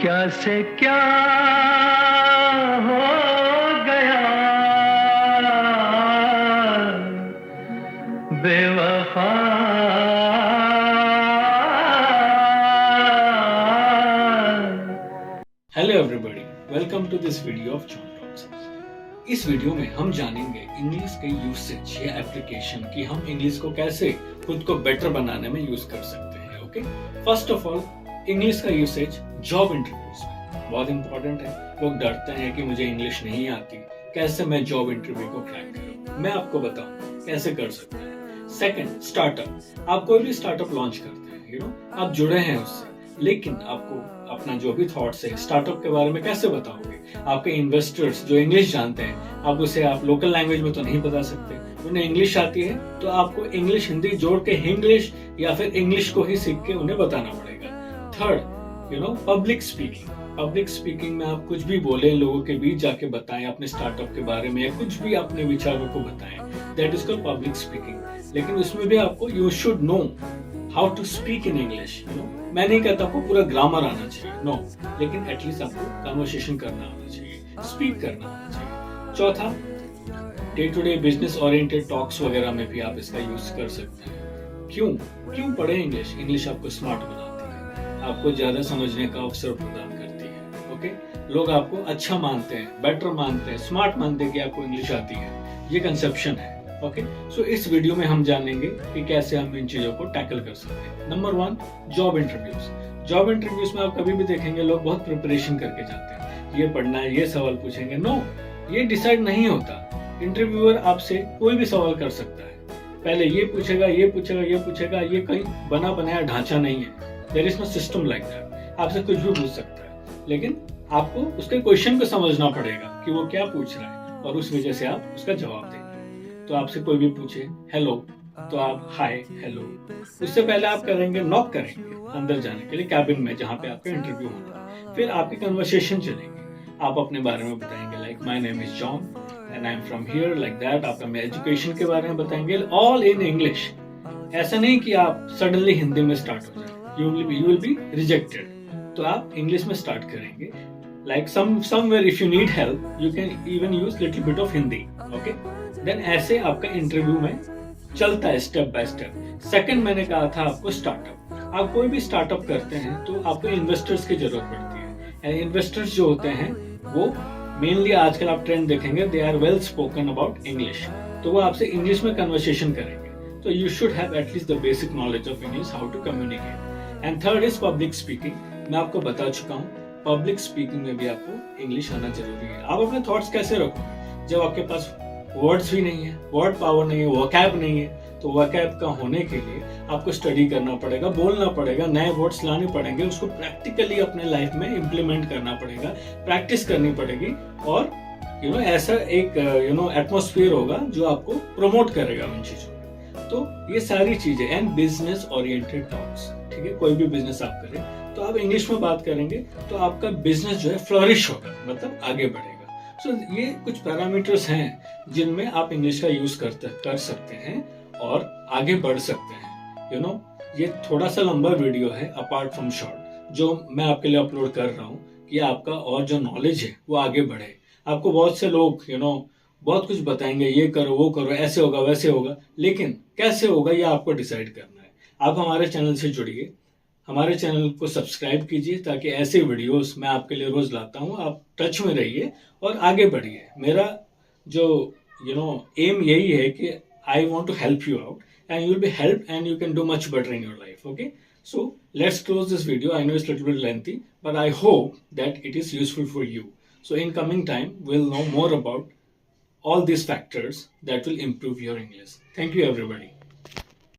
क्या से क्या हो गया बेवफा। Hello everybody, welcome to this video of John talks. इस वीडियो में हम जानेंगे इंग्लिश के यूसेज या एप्लीकेशन कि हम इंग्लिश को कैसे खुद को बेटर बनाने में यूज कर सकते हैं। Okay, first of all English का यूसेज जॉब इंटरव्यूज में बहुत इंपॉर्टेंट है। लोग डरते हैं कि मुझे इंग्लिश नहीं आती, कैसे मैं जॉब इंटरव्यू को क्रैक करूं। मैं आपको बताऊं कैसे कर सकते हैं। Second, startup. आप कोई भी स्टार्टअप लॉन्च करते हैं, आप जुड़े हैं उससे, लेकिन आपको अपना जो भी थॉट्स है स्टार्टअप के बारे में कैसे बताओगे। आपके इन्वेस्टर्स जो इंग्लिश जानते हैं, आप उसे आप लोकल लैंग्वेज में तो नहीं बता सकते। उन्हें इंग्लिश आती है तो आपको इंग्लिश हिंदी जोड़ के हिंग्लिश या फिर इंग्लिश को ही सीख के उन्हें बताना पड़ेगा। Third, public speaking. Public speaking में आप कुछ भी बोले, लोगों के बीच जाके बताएं अपने स्टार्टअप के बारे में, या कुछ भी अपने विचारों को बताएं, that is called public speaking. लेकिन उसमें भी आपको you should know how to speak in English. मैं नहीं कहता आपको पूरा ग्रामर आना चाहिए, नो, लेकिन एटलीस्ट आपको कन्वर्सेशन करना आना चाहिए, स्पीक करना आना चाहिए। चौथा, day to day business oriented talks वगैरह में भी आप इसका यूज कर सकते हैं। क्यों पढ़े इंग्लिश? इंग्लिश आपको स्मार्ट बनाती है, आपको ज्यादा समझने का अवसर प्रदान करती है। ओके, लोग आपको अच्छा मानते हैं, बेटर मानते हैं, स्मार्ट मानते हैं कि आपको इंग्लिश आती है। ये कंसेप्शन है। ओके, सो इस वीडियो में हम जानेंगे कि कैसे हम इन चीजों को टैकल कर सकते हैं। Number 1, job interviews. Job interviews में आप कभी भी देखेंगे लोग बहुत प्रिपरेशन करके जाते हैं, ये पढ़ना है, ये सवाल पूछेंगे। नो, ये डिसाइड नहीं होता। इंटरव्यूअर आपसे कोई भी सवाल कर सकता है, पहले ये पूछेगा, ये पूछेगा, ये पूछेगा। ये कहीं बना बनाया ढांचा नहीं है, there is no system like that. आपसे कुछ भी पूछ सकता है, लेकिन आपको उसके क्वेश्चन को समझना पड़ेगा कि वो क्या पूछ रहा है, और उस वजह से आप उसका जवाब देंगे। तो आपसे कोई भी पूछे हेलो, तो आप हाय हेलो। उससे पहले आप करेंगे, नॉक करेंगे अंदर जाने के लिए कैबिन में जहाँ पे आपका इंटरव्यू होना है। फिर आपकी कन्वर्सेशन चलेंगे, आप अपने बारे में बताएंगे, like my name is John and I am from here, like that. आप अपने एजुकेशन के बारे में बताएंगे, ऑल इन इंग्लिश। ऐसा नहीं कि आप सडनली हिंदी में स्टार्ट हो जाए, यू विल बी रिजेक्टेड। तो आप इंग्लिश में स्टार्ट करेंगे, like somewhere if you need help you can even use little bit of Hindi. Okay, then ऐसे आपका इंटरव्यू में चलता है स्टेप बाय स्टेप। सेकंड, मैंने कहा था आपको स्टार्टअप। आप कोई भी स्टार्टअप करते हैं तो आपको इन्वेस्टर्स की जरूरत पड़ती है। एंड इन्वेस्टर्स जो होते हैं वो मेनली आजकल आप ट्रेंड देखेंगे, they are well spoken about English, तो वो आपसे इंग्लिश में कन्वर्सेशन करेंगे। तो you should have at least the basic knowledge of English, how to communicate. And third is public speaking. मैं आपको बता चुका हूँ, पब्लिक स्पीकिंग में भी आपको इंग्लिश आना जरूरी है। आप अपने थॉट्स कैसे रखोगे जब आपके पास वर्ड्स भी नहीं है, वर्ड पावर नहीं है, वोकैब नहीं है। तो वोकैब का होने के लिए आपको स्टडी करना पड़ेगा, बोलना पड़ेगा, नए वर्ड्स लाने पड़ेंगे, उसको प्रैक्टिकली अपने लाइफ में इम्प्लीमेंट करना पड़ेगा, प्रैक्टिस करनी पड़ेगी। और ऐसा एक एटमॉस्फेयर होगा जो आपको प्रमोट करेगा उन चीजों में। तो ये सारी चीजें, एंड बिजनेस ओरिएंटेड टॉक्स, ठीक है। कोई भी बिजनेस आप करें तो आप इंग्लिश में बात करेंगे तो आपका बिजनेस जो है फ्लरिश होगा, मतलब आगे बढ़ेगा। सो ये कुछ पैरामीटर्स हैं जिनमें आप इंग्लिश का यूज कर सकते हैं और आगे बढ़ सकते हैं। ये थोड़ा सा लंबा वीडियो है अपार्ट फ्रॉम शॉर्ट, जो मैं आपके लिए अपलोड कर रहा हूँ कि आपका और जो नॉलेज है वो आगे बढ़े। आपको बहुत से लोग बहुत कुछ बताएंगे, ये करो वो करो, ऐसे होगा वैसे होगा, लेकिन कैसे होगा ये आपको डिसाइड करना है। आप हमारे चैनल से जुड़िए, हमारे चैनल को सब्सक्राइब कीजिए, ताकि ऐसे वीडियोस मैं आपके लिए रोज लाता हूँ। आप टच में रहिए और आगे बढ़िए। मेरा जो एम यही है कि I want to help you out and you will be help and you can do much better in your life. Okay, so let's close this video. I know it's little bit lengthy, but I hope that it is useful for you. So in coming time, we'll know more about all these factors that will improve your English. Thank you, everybody.